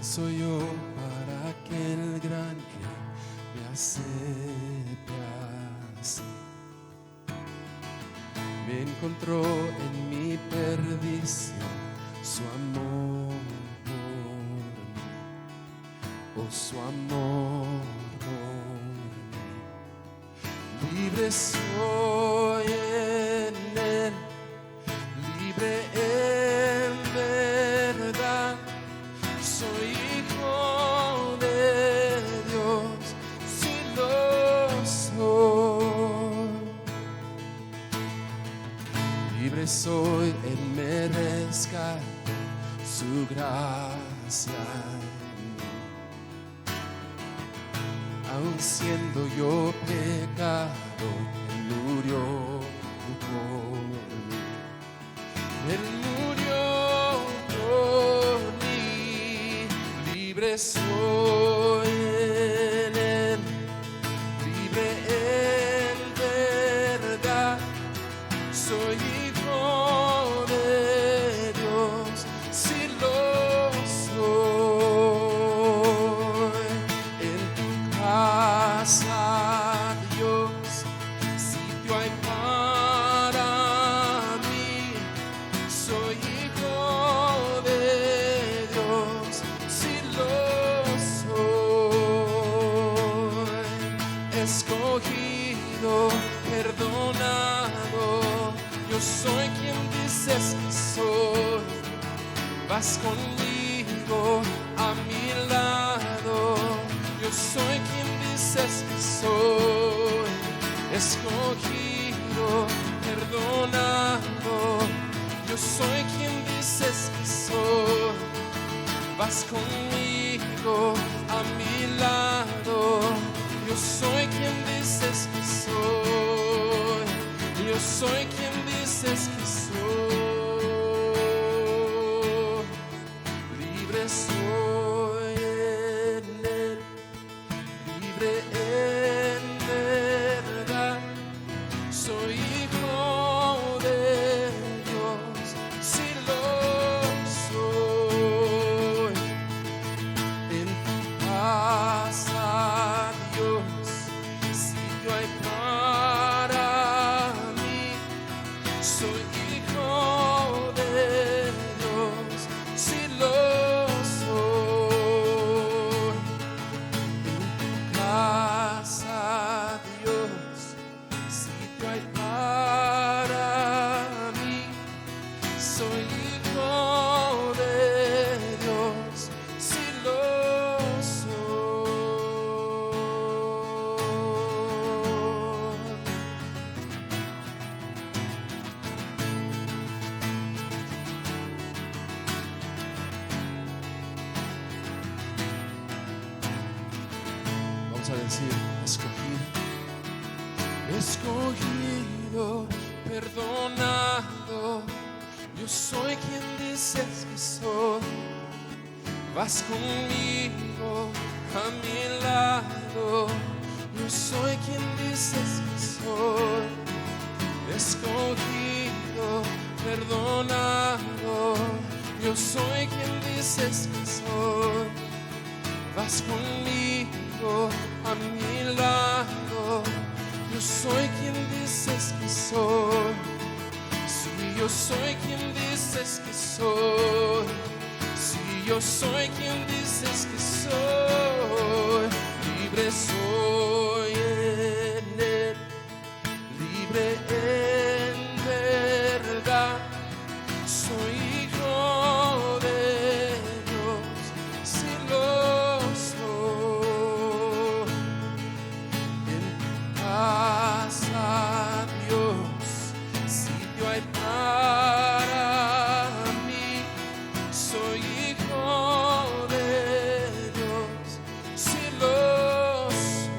soy yo para que el gran rey me acepte así? Me encontró en mi perdición su amor por mí, oh su amor por mí. Libre soy en él, libre en verdad. Soy hijo de Dios, si lo soy. Libre soy, Él me rescató, su gracia en mí. Aun siendo yo pecador, Él murió por mí. Él murió por mí. Libre soy en Él, libre en verdad. Soy hijo de Dios, si lo soy. En tu casa, Dios, sitio hay para mí. Soy hijo de Dios, si lo soy. Escogido, perdonado, yo soy quien dices que soy. Vas conmigo a mi lado, yo soy quien dices que soy. Escogido, perdonado, yo soy quien dices que soy. Vas conmigo a mi lado, yo soy quien dices que soy. Yo soy quien dices que soy. Libre soy en Él, libre en verdad. Soy hijo de Dios, si lo soy. En tu casa, Dios, sitio hay para mí. Soy hijo de Dios, si lo soy. En tu casa, Dios, sitio hay para mí. Soy hijo de Dios, si lo soy. Vamos a decir, escogido, perdonado, yo soy quien dices que soy. Vas conmigo a mi lado, yo soy quien dices que soy. Escogido, perdonado, yo soy quien dices que soy. Vas conmigo a mi lado, yo soy quien dices que soy. Si yo soy quien dices que soy. Si yo soy quien dices que soy. Libre soy en Él, libre en verdad. Soy hijo de Dios, si lo soy. En tu casa, Dios, sitio hay para mí. Soy hijo de Dios, si lo soy.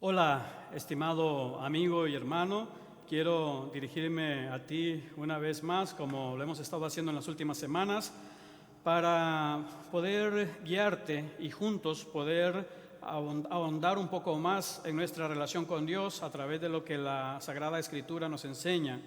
Hola, estimado amigo y hermano, quiero dirigirme a ti una vez más, como lo hemos estado haciendo en las últimas semanas, para poder guiarte y juntos poder ahondar un poco más en nuestra relación con Dios a través de lo que la Sagrada Escritura nos enseña.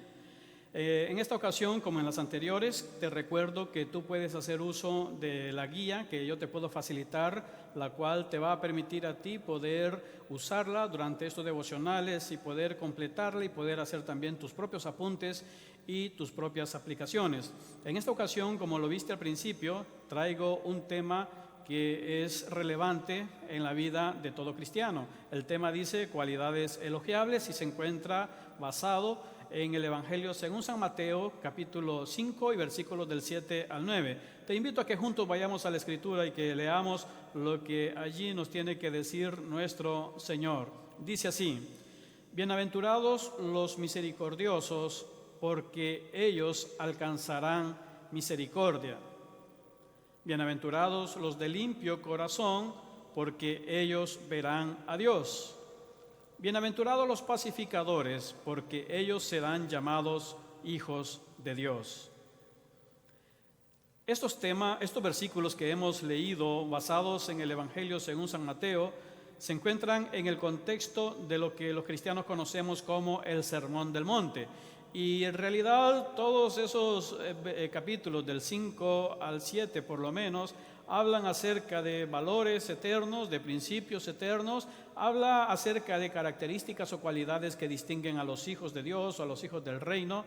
En esta ocasión, como en las anteriores, te recuerdo que tú puedes hacer uso de la guía que yo te puedo facilitar, la cual te va a permitir a ti poder usarla durante estos devocionales y poder completarla y poder hacer también tus propios apuntes y tus propias aplicaciones. En esta ocasión, como lo viste al principio, traigo un tema que es relevante en la vida de todo cristiano. El tema dice cualidades elogiables y se encuentra basado en el Evangelio según San Mateo, capítulo 5 y versículos del 7 al 9. Te invito a que juntos vayamos a la Escritura y que leamos lo que allí nos tiene que decir nuestro Señor. Dice así: bienaventurados los misericordiosos, porque ellos alcanzarán misericordia. Bienaventurados los de limpio corazón, porque ellos verán a Dios. Bienaventurados los pacificadores, porque ellos serán llamados hijos de Dios. Estos versículos que hemos leído, basados en el Evangelio según San Mateo, se encuentran en el contexto de lo que los cristianos conocemos como el Sermón del Monte. Y en realidad todos esos capítulos del 5 al 7 por lo menos hablan acerca de valores eternos, de principios eternos, habla acerca de características o cualidades que distinguen a los hijos de Dios o a los hijos del reino.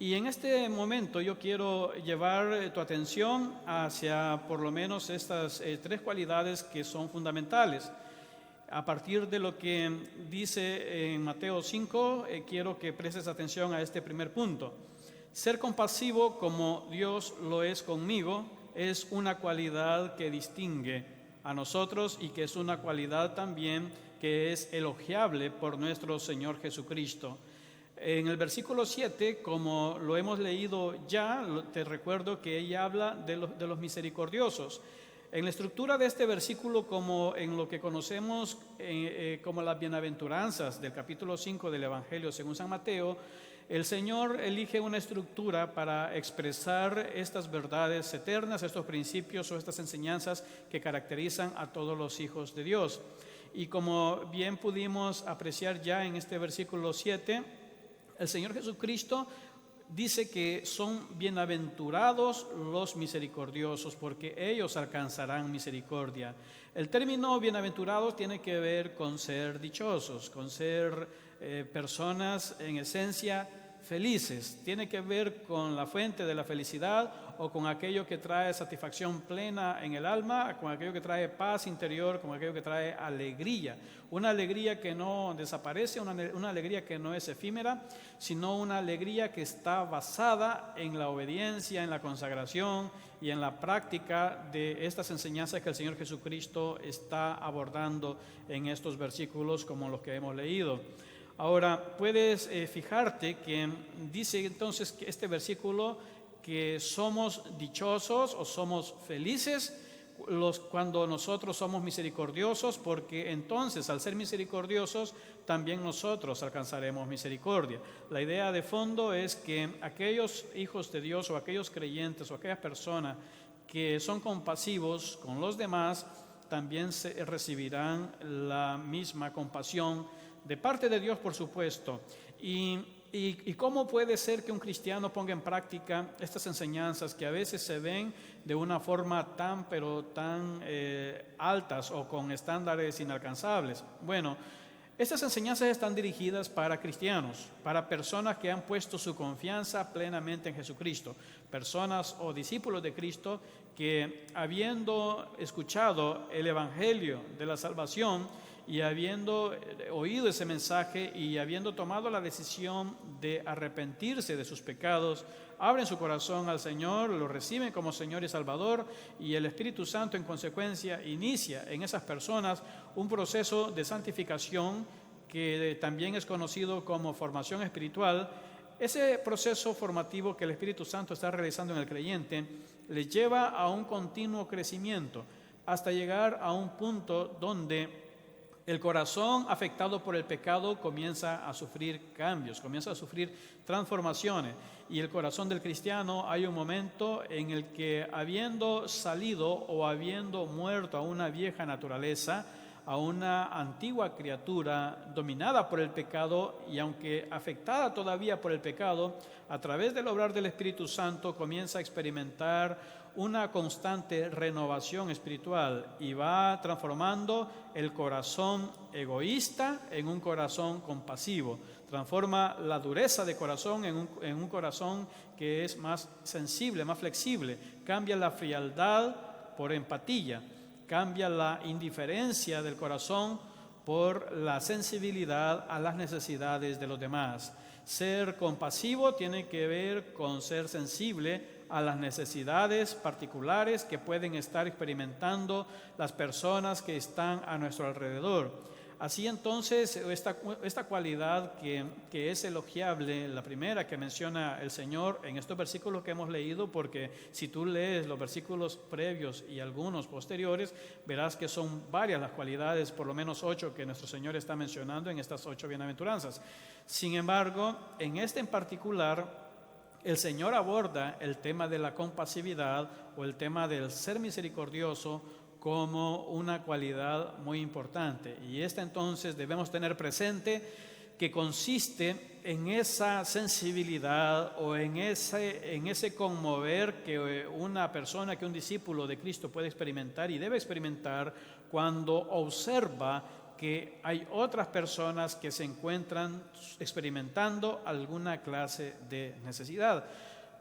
Y en este momento yo quiero llevar tu atención hacia por lo menos estas tres cualidades que son fundamentales. A partir de lo que dice en Mateo 5, quiero que prestes atención a este primer punto. Ser compasivo como Dios lo es conmigo es una cualidad que distingue a nosotros y que es una cualidad también que es elogiable por nuestro Señor Jesucristo. En el versículo 7, como lo hemos leído ya, te recuerdo que ella habla de los misericordiosos. En la estructura de este versículo, como en lo que conocemos como las bienaventuranzas del capítulo 5 del Evangelio según San Mateo, el Señor elige una estructura para expresar estas verdades eternas, estos principios o estas enseñanzas que caracterizan a todos los hijos de Dios. Y como bien pudimos apreciar ya en este versículo 7, el Señor Jesucristo dice que son bienaventurados los misericordiosos, porque ellos alcanzarán misericordia. El término bienaventurados tiene que ver con ser dichosos, con ser personas en esencia felices. Tiene que ver con la fuente de la felicidad o con aquello que trae satisfacción plena en el alma, con aquello que trae paz interior, con aquello que trae alegría. Una alegría que no desaparece, una alegría que no es efímera, sino una alegría que está basada en la obediencia, en la consagración y en la práctica de estas enseñanzas que el Señor Jesucristo está abordando en estos versículos como los que hemos leído. Ahora, puedes fijarte que dice entonces que este versículo que somos dichosos o somos felices cuando nosotros somos misericordiosos, porque entonces al ser misericordiosos también nosotros alcanzaremos misericordia. La idea de fondo es que aquellos hijos de Dios o aquellos creyentes o aquellas personas que son compasivos con los demás también recibirán la misma compasión de parte de Dios, por supuesto. ¿Y cómo puede ser que un cristiano ponga en práctica estas enseñanzas que a veces se ven de una forma tan altas o con estándares inalcanzables? Bueno, estas enseñanzas están dirigidas para cristianos, para personas que han puesto su confianza plenamente en Jesucristo, personas o discípulos de Cristo que, habiendo escuchado el Evangelio de la salvación y habiendo oído ese mensaje y habiendo tomado la decisión de arrepentirse de sus pecados, abren su corazón al Señor, lo reciben como Señor y Salvador, y el Espíritu Santo en consecuencia inicia en esas personas un proceso de santificación que también es conocido como formación espiritual. Ese proceso formativo que el Espíritu Santo está realizando en el creyente le lleva a un continuo crecimiento hasta llegar a un punto donde El corazón afectado por el pecado comienza a sufrir cambios, comienza a sufrir transformaciones. Y el corazón del cristiano, hay un momento en el que, habiendo salido o habiendo muerto a una vieja naturaleza, a una antigua criatura dominada por el pecado, y aunque afectada todavía por el pecado, a través del obrar del Espíritu Santo comienza a experimentar una constante renovación espiritual y va transformando el corazón egoísta en un corazón compasivo. Transforma la dureza de corazón en un corazón que es más sensible, más flexible. Cambia la frialdad por empatía. Cambia la indiferencia del corazón por la sensibilidad a las necesidades de los demás. Ser compasivo tiene que ver con ser sensible a las necesidades particulares que pueden estar experimentando las personas que están a nuestro alrededor. Así entonces, esta cualidad que es elogiable, la primera que menciona el Señor en estos versículos que hemos leído, porque si tú lees los versículos previos y algunos posteriores, verás que son varias las cualidades, por lo menos 8 que nuestro Señor está mencionando en estas 8 bienaventuranzas. Sin embargo, en este en particular, el Señor aborda el tema de la compasividad o el tema del ser misericordioso como una cualidad muy importante. Y esta entonces debemos tener presente que consiste en esa sensibilidad o en ese conmover que una persona, que un discípulo de Cristo puede experimentar y debe experimentar cuando observa que hay otras personas que se encuentran experimentando alguna clase de necesidad.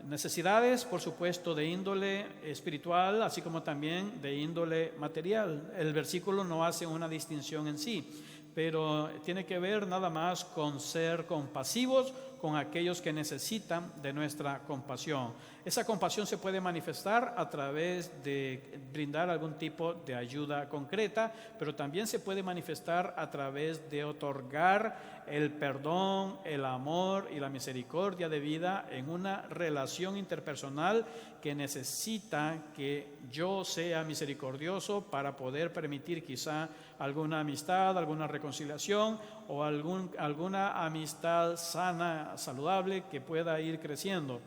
Necesidades, por supuesto, de índole espiritual, así como también de índole material. El versículo no hace una distinción en sí, pero tiene que ver nada más con ser compasivos con aquellos que necesitan de nuestra compasión. Esa compasión se puede manifestar a través de brindar algún tipo de ayuda concreta, pero también se puede manifestar a través de otorgar el perdón, el amor y la misericordia de vida en una relación interpersonal que necesita que yo sea misericordioso para poder permitir quizá alguna amistad, alguna reconciliación o alguna amistad sana, saludable, que pueda ir creciendo.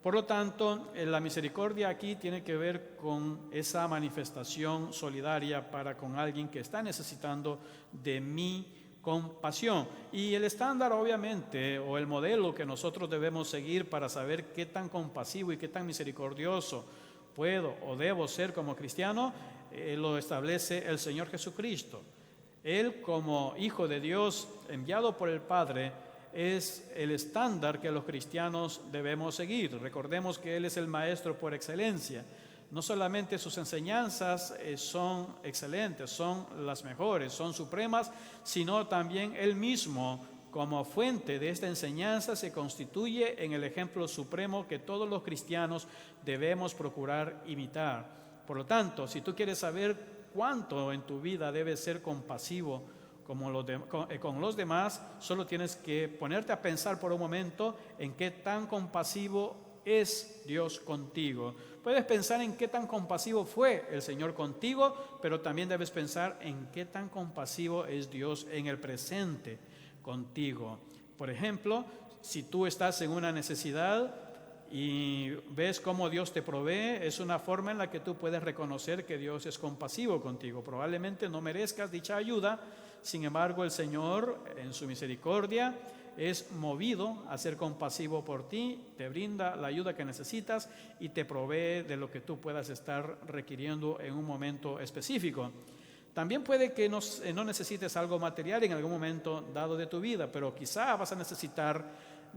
Por lo tanto, la misericordia aquí tiene que ver con esa manifestación solidaria para con alguien que está necesitando de mi compasión. Y el estándar, obviamente, o el modelo que nosotros debemos seguir para saber qué tan compasivo y qué tan misericordioso puedo o debo ser como cristiano, lo establece el Señor Jesucristo. Él, como Hijo de Dios enviado por el Padre, es el estándar que los cristianos debemos seguir. Recordemos que Él es el Maestro por excelencia. No solamente sus enseñanzas son excelentes, son las mejores, son supremas, sino también Él mismo, como fuente de esta enseñanza, se constituye en el ejemplo supremo que todos los cristianos debemos procurar imitar. Por lo tanto, si tú quieres saber cuánto en tu vida debes ser compasivo con los demás, solo tienes que ponerte a pensar por un momento en qué tan compasivo es Dios contigo. Puedes pensar en qué tan compasivo fue el Señor contigo, pero también debes pensar en qué tan compasivo es Dios en el presente contigo. Por ejemplo, si tú estás en una necesidad y ves cómo Dios te provee, es una forma en la que tú puedes reconocer que Dios es compasivo contigo. Probablemente no merezcas dicha ayuda, sin embargo el Señor en su misericordia es movido a ser compasivo por ti, te brinda la ayuda que necesitas y te provee de lo que tú puedas estar requiriendo en un momento específico. También puede que no necesites algo material en algún momento dado de tu vida, pero quizá vas a necesitar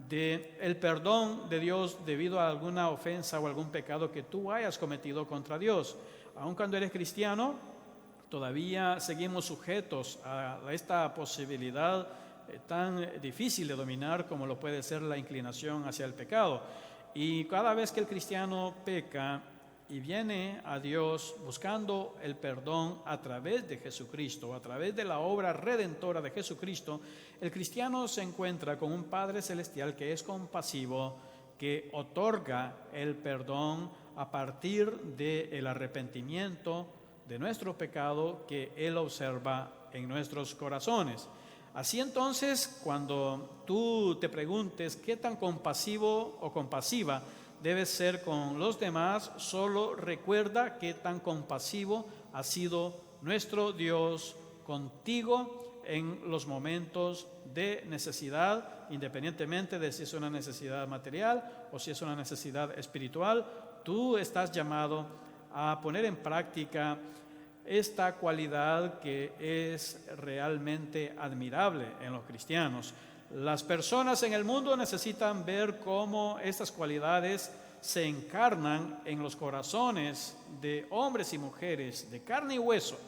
del perdón de Dios debido a alguna ofensa o algún pecado que tú hayas cometido contra Dios. Aun cuando eres cristiano, todavía seguimos sujetos a esta posibilidad tan difícil de dominar como lo puede ser la inclinación hacia el pecado. Y cada vez que el cristiano peca y viene a Dios buscando el perdón a través de Jesucristo, a través de la obra redentora de Jesucristo, el cristiano se encuentra con un Padre Celestial que es compasivo, que otorga el perdón a partir del arrepentimiento, de nuestro pecado que Él observa en nuestros corazones. Así entonces, cuando tú te preguntes qué tan compasivo o compasiva debes ser con los demás, solo recuerda qué tan compasivo ha sido nuestro Dios contigo en los momentos de necesidad, independientemente de si es una necesidad material o si es una necesidad espiritual. Tú estás llamado a poner en práctica esta cualidad que es realmente admirable en los cristianos. Las personas en el mundo necesitan ver cómo estas cualidades se encarnan en los corazones de hombres y mujeres de carne y hueso.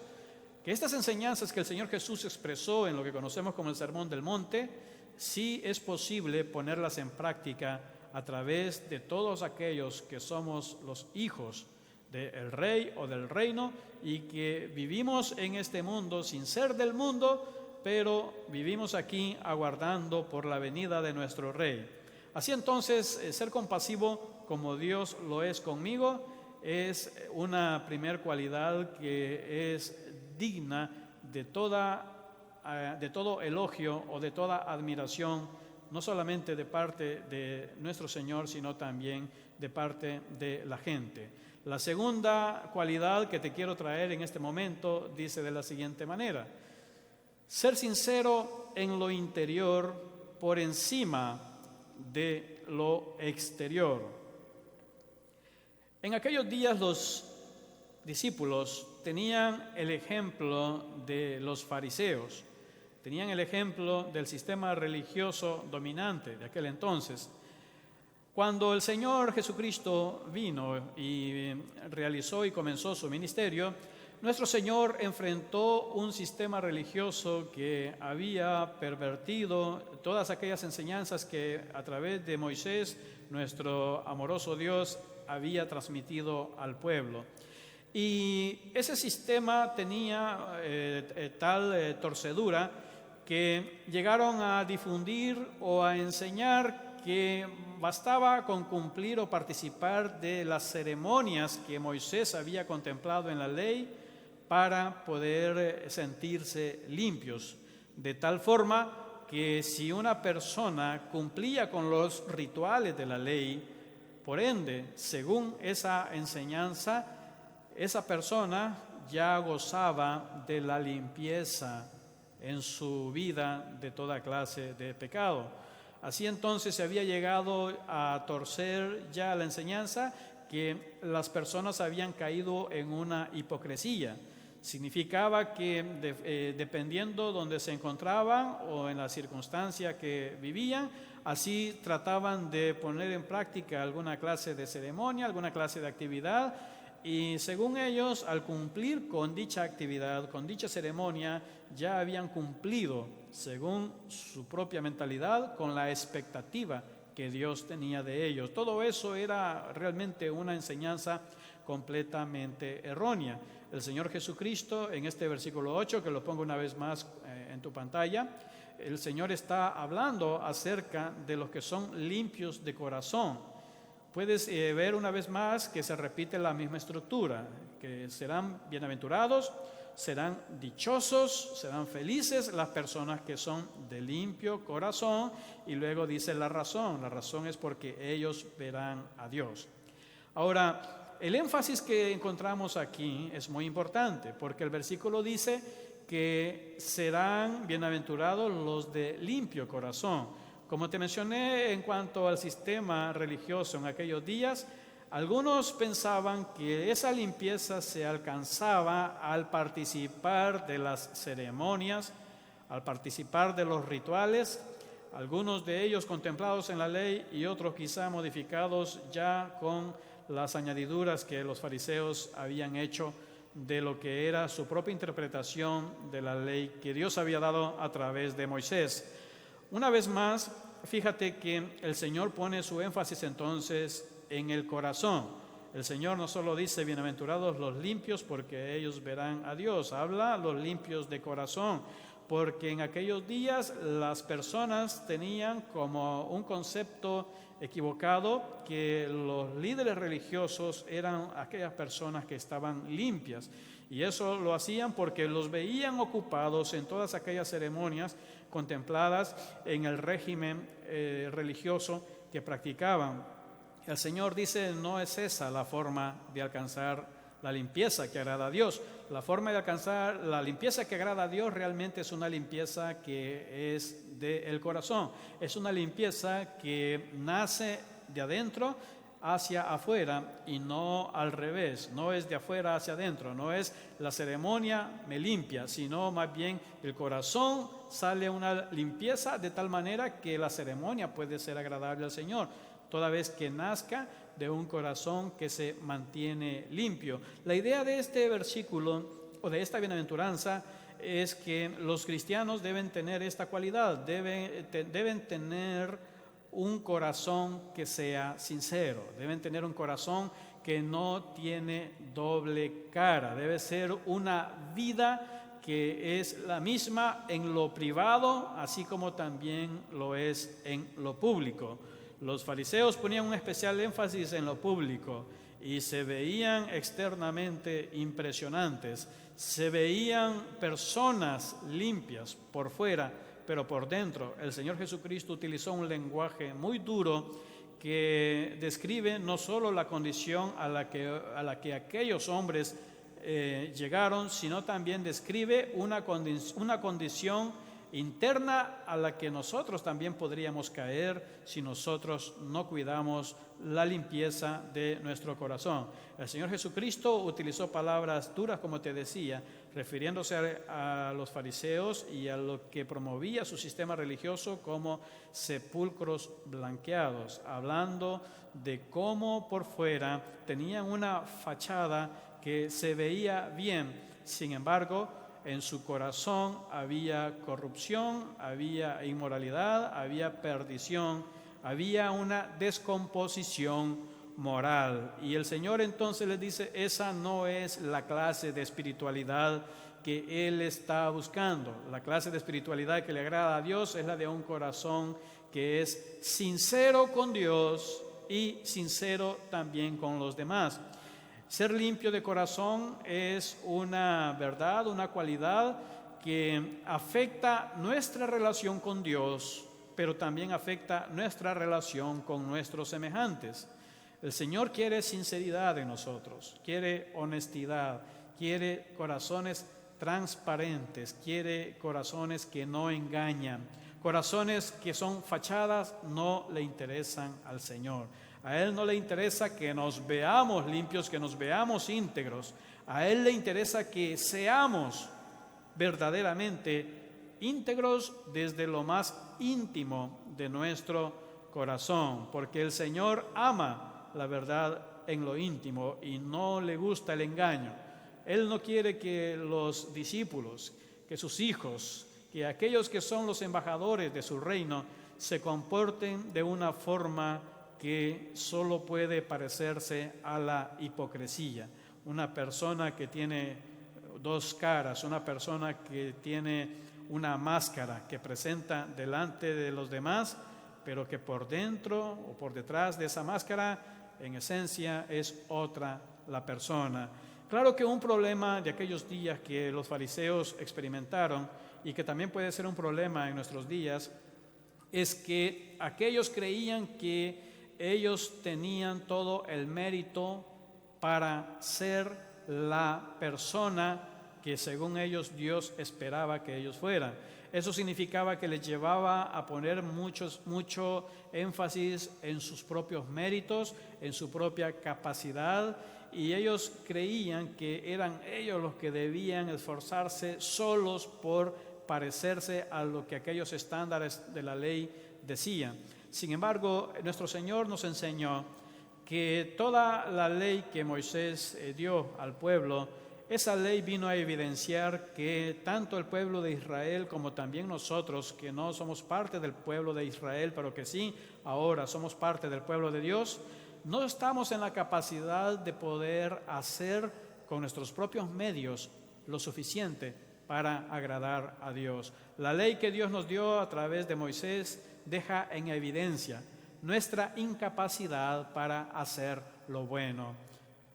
Que estas enseñanzas que el Señor Jesús expresó en lo que conocemos como el Sermón del Monte, sí es posible ponerlas en práctica a través de todos aquellos que somos los hijos del Rey o del reino y que vivimos en este mundo sin ser del mundo, pero vivimos aquí aguardando por la venida de nuestro Rey. Así entonces, ser compasivo como Dios lo es conmigo es una primer cualidad que es digna de todo elogio o de toda admiración, no solamente de parte de nuestro Señor, sino también de parte de la gente. La segunda cualidad que te quiero traer en este momento dice de la siguiente manera: ser sincero en lo interior por encima de lo exterior. En aquellos días los discípulos tenían el ejemplo de los fariseos, tenían el ejemplo del sistema religioso dominante de aquel entonces. Cuando el Señor Jesucristo vino y realizó y comenzó su ministerio, nuestro Señor enfrentó un sistema religioso que había pervertido todas aquellas enseñanzas que a través de Moisés, nuestro amoroso Dios, había transmitido al pueblo. Y ese sistema tenía tal torcedura que llegaron a difundir o a enseñar que bastaba con cumplir o participar de las ceremonias que Moisés había contemplado en la ley para poder sentirse limpios, de tal forma que si una persona cumplía con los rituales de la ley, por ende, según esa enseñanza, esa persona ya gozaba de la limpieza en su vida de toda clase de pecado. Así entonces se había llegado a torcer ya la enseñanza que las personas habían caído en una hipocresía. Significaba que dependiendo donde se encontraban o en la circunstancia que vivían, así trataban de poner en práctica alguna clase de ceremonia, alguna clase de actividad, y según ellos, al cumplir con dicha actividad, con dicha ceremonia, ya habían cumplido, según su propia mentalidad, con la expectativa que Dios tenía de ellos. Todo eso era realmente una enseñanza completamente errónea. El Señor Jesucristo, en este versículo 8, que lo pongo una vez más en tu pantalla, el Señor está hablando acerca de los que son limpios de corazón. Puedes ver una vez más que se repite la misma estructura, que serán bienaventurados, serán dichosos, serán felices las personas que son de limpio corazón, y luego dice la razón es porque ellos verán a Dios. Ahora, el énfasis que encontramos aquí es muy importante, porque el versículo dice que serán bienaventurados los de limpio corazón. Como te mencioné en cuanto al sistema religioso en aquellos días, algunos pensaban que esa limpieza se alcanzaba al participar de las ceremonias, al participar de los rituales, algunos de ellos contemplados en la ley y otros quizá modificados ya con las añadiduras que los fariseos habían hecho de lo que era su propia interpretación de la ley que Dios había dado a través de Moisés. Una vez más, fíjate que el Señor pone su énfasis entonces en el corazón. El Señor no solo dice bienaventurados los limpios porque ellos verán a Dios, habla los limpios de corazón, porque en aquellos días las personas tenían como un concepto equivocado que los líderes religiosos eran aquellas personas que estaban limpias. Y eso lo hacían porque los veían ocupados en todas aquellas ceremonias contempladas en el régimen religioso que practicaban. El Señor dice, no es esa la forma de alcanzar la limpieza que agrada a Dios. La forma de alcanzar la limpieza que agrada a Dios realmente es una limpieza que es del corazón. Es una limpieza que nace de adentro hacia afuera y no al revés. No es de afuera hacia adentro, no es la ceremonia me limpia, sino más bien el corazón sale una limpieza de tal manera que la ceremonia puede ser agradable al Señor, toda vez que nazca de un corazón que se mantiene limpio. La idea de este versículo o de esta bienaventuranza es que los cristianos deben tener esta cualidad, deben tener un corazón que sea sincero, deben tener un corazón que no tiene doble cara, debe ser una vida que es la misma en lo privado, así como también lo es en lo público. Los fariseos ponían un especial énfasis en lo público y se veían externamente impresionantes, se veían personas limpias por fuera, pero por dentro el Señor Jesucristo utilizó un lenguaje muy duro que describe no solo la condición a la que aquellos hombres llegaron, sino también describe una condición interna a la que nosotros también podríamos caer si nosotros no cuidamos la limpieza de nuestro corazón. El Señor Jesucristo utilizó palabras duras, como te decía, refiriéndose a los fariseos y a lo que promovía su sistema religioso como sepulcros blanqueados, hablando de cómo por fuera tenían una fachada que se veía bien, sin embargo, en su corazón había corrupción, había inmoralidad, había perdición, había una descomposición moral. Y el Señor entonces les dice, esa no es la clase de espiritualidad que Él está buscando. La clase de espiritualidad que le agrada a Dios es la de un corazón que es sincero con Dios y sincero también con los demás. Ser limpio de corazón es una verdad, una cualidad que afecta nuestra relación con Dios, pero también afecta nuestra relación con nuestros semejantes. El Señor quiere sinceridad en nosotros, quiere honestidad, quiere corazones transparentes, quiere corazones que no engañan, corazones que son fachadas no le interesan al Señor. A Él no le interesa que nos veamos limpios, que nos veamos íntegros. A Él le interesa que seamos verdaderamente íntegros desde lo más íntimo de nuestro corazón, porque el Señor ama la verdad en lo íntimo y no le gusta el engaño. Él no quiere que los discípulos, que sus hijos, que aquellos que son los embajadores de su reino se comporten de una forma que solo puede parecerse a la hipocresía. Una persona que tiene dos caras, una persona que tiene una máscara que presenta delante de los demás, pero que por dentro o por detrás de esa máscara, en esencia, es otra la persona. Claro que un problema de aquellos días que los fariseos experimentaron y que también puede ser un problema en nuestros días, es que aquellos creían que ellos tenían todo el mérito para ser la persona que según ellos Dios esperaba que ellos fueran. Eso significaba que les llevaba a poner mucho énfasis en sus propios méritos, en su propia capacidad, y ellos creían que eran ellos los que debían esforzarse solos por parecerse a lo que aquellos estándares de la ley decían. Sin embargo, nuestro Señor nos enseñó que toda la ley que Moisés dio al pueblo, esa ley vino a evidenciar que tanto el pueblo de Israel como también nosotros, que no somos parte del pueblo de Israel, pero que sí ahora somos parte del pueblo de Dios, no estamos en la capacidad de poder hacer con nuestros propios medios lo suficiente para agradar a Dios. La ley que Dios nos dio a través de Moisés deja en evidencia nuestra incapacidad para hacer lo bueno.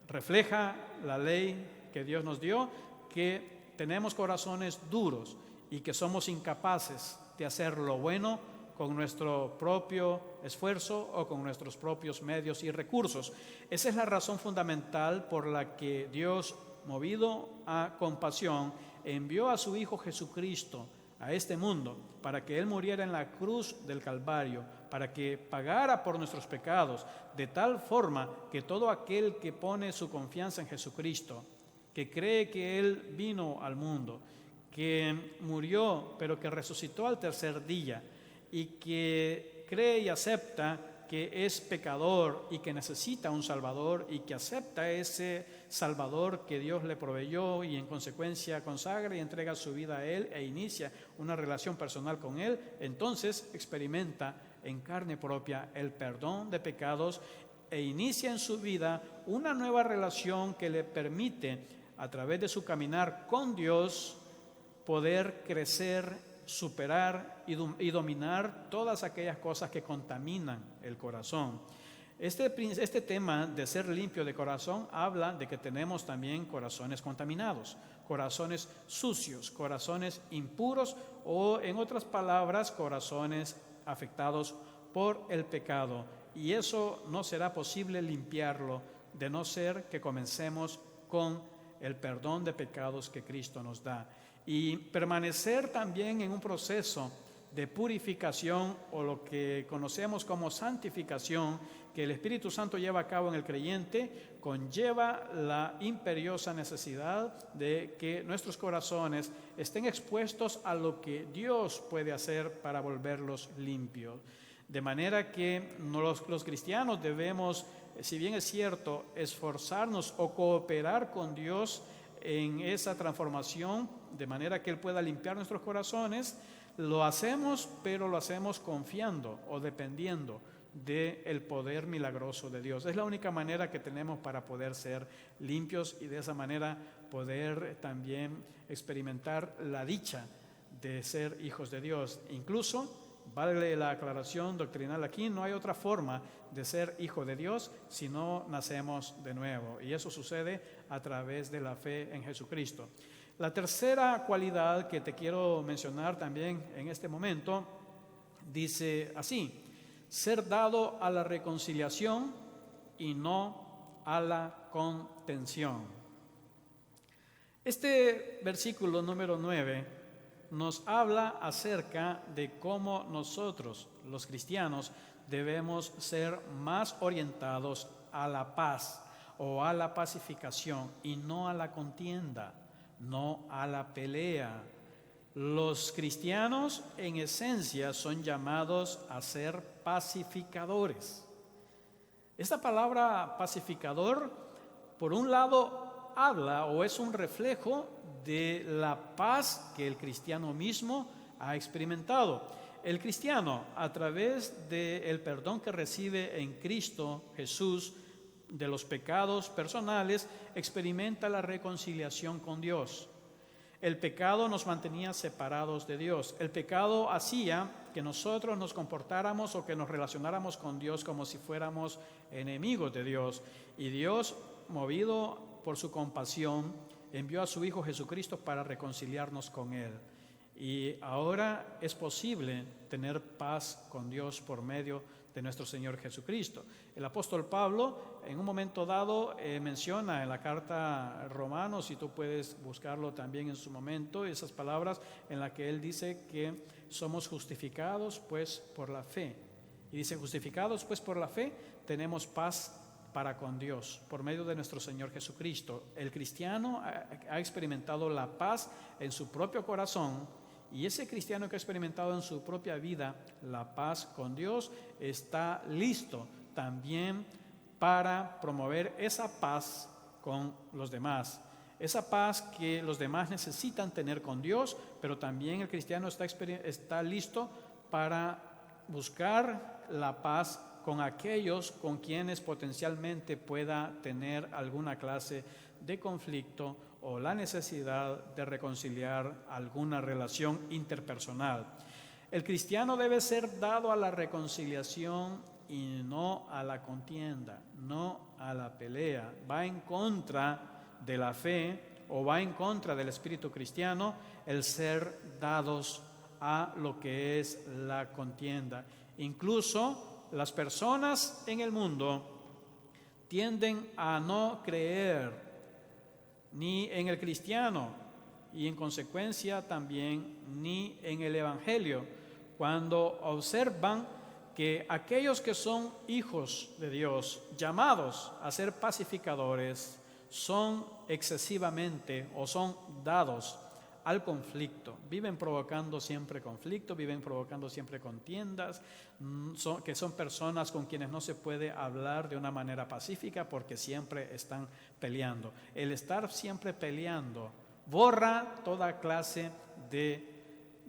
Refleja la ley que Dios nos dio que tenemos corazones duros y que somos incapaces de hacer lo bueno con nuestro propio esfuerzo o con nuestros propios medios y recursos. Esa es la razón fundamental por la que Dios, movido a compasión, envió a su Hijo Jesucristo a este mundo para que Él muriera en la cruz del Calvario, para que pagara por nuestros pecados, de tal forma que todo aquel que pone su confianza en Jesucristo, que cree que Él vino al mundo, que murió pero que resucitó al tercer día, y que cree y acepta que es pecador y que necesita un Salvador y que acepta ese Salvador que Dios le proveyó y en consecuencia consagra y entrega su vida a Él e inicia una relación personal con Él, entonces experimenta en carne propia el perdón de pecados e inicia en su vida una nueva relación que le permite, a través de su caminar con Dios, poder crecer, superar y dominar todas aquellas cosas que contaminan el corazón. Este tema de ser limpio de corazón habla de que tenemos también corazones contaminados, corazones sucios, corazones impuros o, en otras palabras, corazones afectados por el pecado. Y eso no será posible limpiarlo de no ser que comencemos con el perdón de pecados que Cristo nos da. Y permanecer también en un proceso de purificación o lo que conocemos como santificación que el Espíritu Santo lleva a cabo en el creyente, conlleva la imperiosa necesidad de que nuestros corazones estén expuestos a lo que Dios puede hacer para volverlos limpios. De manera que los cristianos debemos, si bien es cierto, esforzarnos o cooperar con Dios en esa transformación, de manera que Él pueda limpiar nuestros corazones, lo hacemos, pero lo hacemos confiando o dependiendo del poder milagroso de Dios. Es la única manera que tenemos para poder ser limpios y de esa manera poder también experimentar la dicha de ser hijos de Dios. Incluso, vale la aclaración doctrinal aquí, no hay otra forma de ser hijo de Dios si no nacemos de nuevo. Y eso sucede a través de la fe en Jesucristo. La tercera cualidad que te quiero mencionar también en este momento dice así: ser dado a la reconciliación y no a la contención. Este versículo número 9 nos habla acerca de cómo nosotros, los cristianos, debemos ser más orientados a la paz o a la pacificación y no a la contienda, no a la pelea. Los cristianos en esencia son llamados a ser pacificadores. Esta palabra pacificador, por un lado, habla o es un reflejo de la paz que el cristiano mismo ha experimentado. El cristiano, a través del perdón que recibe en Cristo Jesús de los pecados personales, experimenta la reconciliación con Dios. El pecado nos mantenía separados de Dios. El pecado hacía que nosotros nos comportáramos o que nos relacionáramos con Dios como si fuéramos enemigos de Dios. Y Dios, movido por su compasión, envió a su Hijo Jesucristo para reconciliarnos con Él. Y ahora es posible tener paz con Dios por medio de nuestro Señor Jesucristo. El apóstol Pablo en un momento dado menciona en la carta a Romanos, y tú puedes buscarlo también en su momento, esas palabras en las que él dice que somos justificados pues por la fe. Y dice, justificados pues por la fe, tenemos paz para con Dios por medio de nuestro Señor Jesucristo. El cristiano ha experimentado la paz en su propio corazón, y ese cristiano que ha experimentado en su propia vida la paz con Dios está listo también para promover esa paz con los demás. Esa paz que los demás necesitan tener con Dios, pero también el cristiano está listo para buscar la paz con aquellos con quienes potencialmente pueda tener alguna clase de conflicto o la necesidad de reconciliar alguna relación interpersonal. El cristiano debe ser dado a la reconciliación y no a la contienda, no a la pelea. Va en contra de la fe o va en contra del espíritu cristiano el ser dados a lo que es la contienda. Incluso las personas en el mundo tienden a no creer ni en el cristiano y en consecuencia también ni en el evangelio, cuando observan que aquellos que son hijos de Dios, llamados a ser pacificadores, son excesivamente o son dados al conflicto. Viven provocando siempre conflicto, viven provocando siempre contiendas, que son personas con quienes no se puede hablar de una manera pacífica porque siempre están peleando. El estar siempre peleando borra toda clase de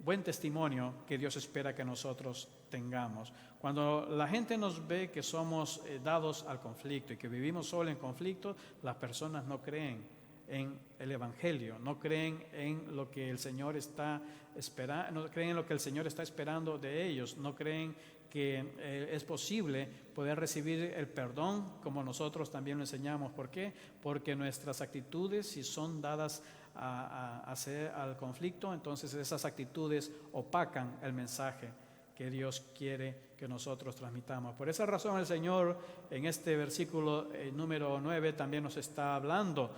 buen testimonio que Dios espera que nosotros tengamos. Cuando la gente nos ve que somos dados al conflicto y que vivimos solo en conflicto, las personas no creen en el evangelio, no creen en lo que el Señor está esperando, no creen en lo que el Señor está esperando de ellos, no creen que es posible poder recibir el perdón como nosotros también lo enseñamos. ¿Por qué? Porque nuestras actitudes, si son dadas al conflicto, entonces esas actitudes opacan el mensaje que Dios quiere que nosotros transmitamos. Por esa razón el Señor en este versículo número 9 también nos está hablando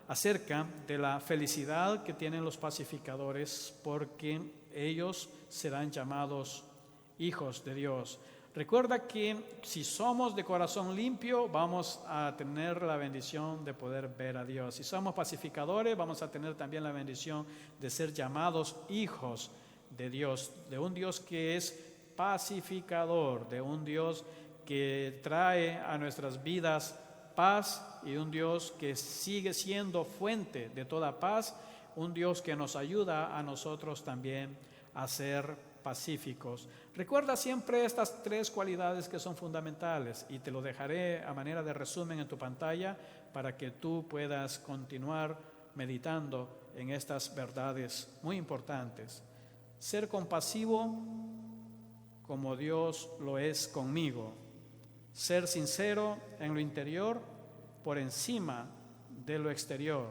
acerca de la felicidad que tienen los pacificadores, porque ellos serán llamados hijos de Dios. Recuerda que si somos de corazón limpio, vamos a tener la bendición de poder ver a Dios. Si somos pacificadores, vamos a tener también la bendición de ser llamados hijos de Dios, de un Dios que es pacificador, de un Dios que trae a nuestras vidas paz y un Dios que sigue siendo fuente de toda paz, un Dios que nos ayuda a nosotros también a ser pacíficos. Recuerda siempre estas tres cualidades que son fundamentales y te lo dejaré a manera de resumen en tu pantalla para que tú puedas continuar meditando en estas verdades muy importantes. Ser compasivo como Dios lo es conmigo. Ser sincero en lo interior por encima de lo exterior.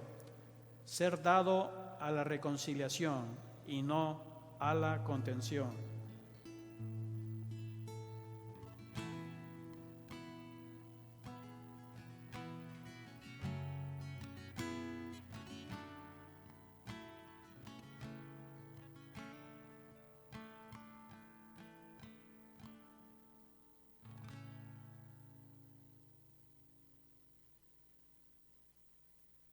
Ser dado a la reconciliación y no a la contención.